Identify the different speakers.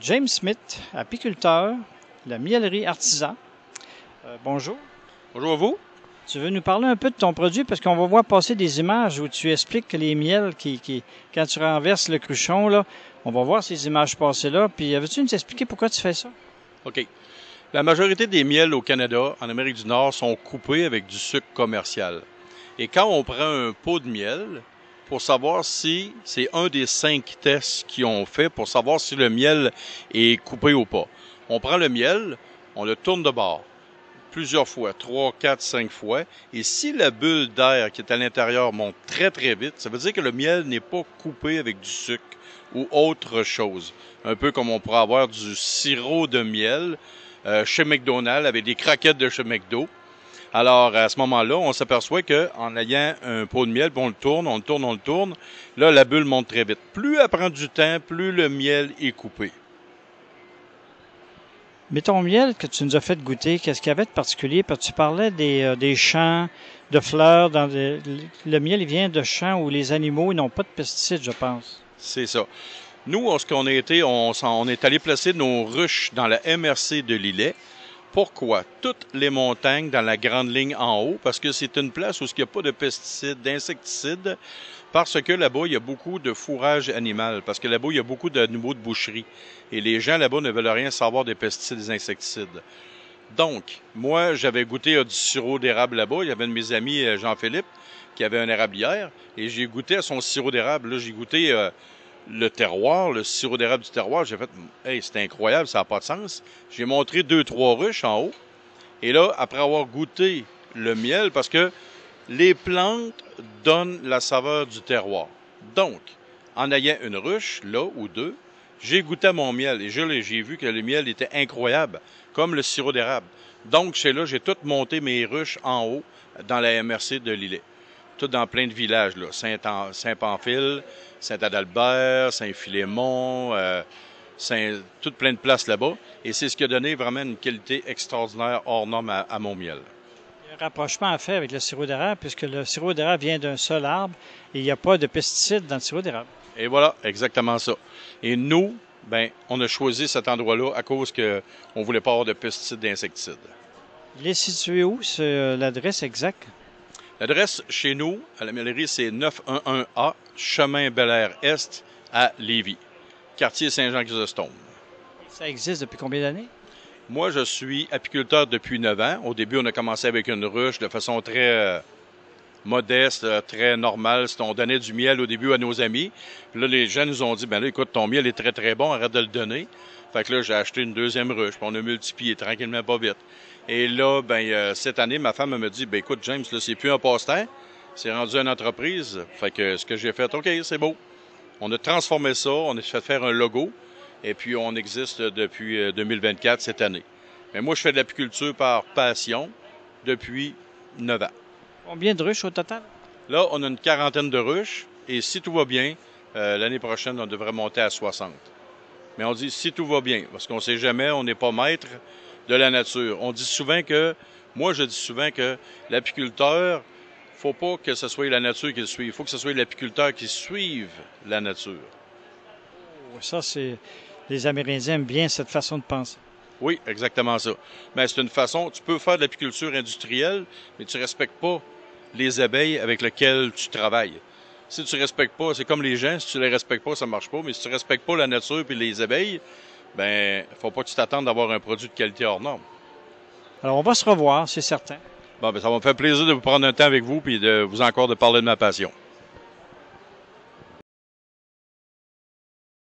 Speaker 1: James Smith, apiculteur, la miellerie Artisan. Bonjour.
Speaker 2: Bonjour à vous.
Speaker 1: Tu veux nous parler un peu de ton produit parce qu'on va voir passer des images où tu expliques que les miels quand tu renverses le cruchon, là, on va voir ces images passer là. Puis, veux-tu nous expliquer pourquoi tu fais ça?
Speaker 2: OK. La majorité des miels au Canada, en Amérique du Nord, sont coupés avec du sucre commercial. Et quand on prend un pot de miel, pour savoir si c'est un des 5 tests qu'ils ont fait pour savoir si le miel est coupé ou pas. On prend le miel, on le tourne de bord plusieurs fois, 3, 4, 5 fois. Et si la bulle d'air qui est à l'intérieur monte très, très vite, ça veut dire que le miel n'est pas coupé avec du sucre ou autre chose. Un peu comme on pourrait avoir du sirop de miel chez McDonald's avec des croquettes de chez McDo. Alors, à ce moment-là, on s'aperçoit qu'en ayant un pot de miel, puis on le tourne, là, la bulle monte très vite. Plus elle prend du temps, plus le miel est coupé.
Speaker 1: Mais ton miel que tu nous as fait goûter, qu'est-ce qu'il y avait de particulier? Parce que tu parlais des champs de fleurs. Le miel, il vient de champs où les animaux n'ont pas de pesticides, je pense.
Speaker 2: C'est ça. Nous, ce qu'on a été, on est allé placer nos ruches dans la MRC de Lillet. Pourquoi? Toutes les montagnes dans la grande ligne en haut, parce que c'est une place où il n'y a pas de pesticides, d'insecticides, parce que là-bas, il y a beaucoup de fourrage animal, parce que là-bas, il y a beaucoup d'animaux de boucherie. Et les gens là-bas ne veulent rien savoir des pesticides, des insecticides. Donc, moi, j'avais goûté du sirop d'érable là-bas. Il y avait un de mes amis, Jean-Philippe, qui avait un érablière, et j'ai goûté à son sirop d'érable. Là, j'ai goûté le terroir, le sirop d'érable du terroir. J'ai fait, hey, c'est incroyable, ça n'a pas de sens. J'ai montré 2-3 ruches en haut. Et là, après avoir goûté le miel, parce que les plantes donnent la saveur du terroir. Donc, en ayant une ruche, là, ou deux, j'ai goûté à mon miel et j'ai vu que le miel était incroyable, comme le sirop d'érable. Donc, chez là, j'ai tout monté mes ruches en haut dans la MRC de Lillet. Tout dans plein de villages, là. Saint-Pamphile, Saint-Adalbert, Saint-Philémon, tout plein de places là-bas. Et c'est ce qui a donné vraiment une qualité extraordinaire hors norme à mon miel.
Speaker 1: Il y a un rapprochement à faire avec le sirop d'érable, puisque le sirop d'érable vient d'un seul arbre et il n'y a pas de pesticides dans le sirop d'érable.
Speaker 2: Et voilà, exactement ça. Et nous, ben, on a choisi cet endroit-là à cause qu'on ne voulait pas avoir de pesticides, d'insecticides.
Speaker 1: Il est situé où, l'adresse exacte?
Speaker 2: L'adresse chez nous, à la miellerie, c'est 911A, chemin Bel-Air-Est à Lévis, quartier Saint-Jean-Chrysostome.
Speaker 1: Ça existe depuis combien d'années?
Speaker 2: Moi, je suis apiculteur depuis 9 ans. Au début, on a commencé avec une ruche de façon très modeste, très normale. On donnait du miel au début à nos amis. Puis là, les gens nous ont dit, ben là, écoute, ton miel est très, très bon, arrête de le donner. Fait que là, j'ai acheté une deuxième ruche, puis on a multiplié tranquillement, pas vite. Et là, cette année, ma femme me dit, ben écoute, James, là, c'est plus un passe-temps, c'est rendu une entreprise. Fait que ce que j'ai fait, OK, c'est beau. On a transformé ça, on a fait faire un logo, et puis on existe depuis 2024, cette année. Mais moi, je fais de l'apiculture par passion depuis 9 ans.
Speaker 1: Combien de ruches au total?
Speaker 2: Là, on a une quarantaine de ruches, et si tout va bien, l'année prochaine, on devrait monter à 60. Mais on dit si tout va bien, parce qu'on ne sait jamais, on n'est pas maître de la nature. Moi je dis souvent que l'apiculteur, faut pas que ce soit la nature qui le suive, il faut que ce soit l'apiculteur qui suive la nature.
Speaker 1: Oh, ça, les Amérindiens aiment bien cette façon de penser.
Speaker 2: Oui, exactement ça. Mais c'est une façon, tu peux faire de l'apiculture industrielle, mais tu ne respectes pas les abeilles avec lesquelles tu travailles. Si tu ne respectes pas, c'est comme les gens, si tu les respectes pas, ça marche pas, mais si tu ne respectes pas la nature et les abeilles, ben, faut pas que tu t'attendes d'avoir un produit de qualité hors norme.
Speaker 1: Alors, on va se revoir, c'est certain.
Speaker 2: Bon, ben, ça va me faire plaisir de vous prendre un temps avec vous et de vous encore de parler de ma passion.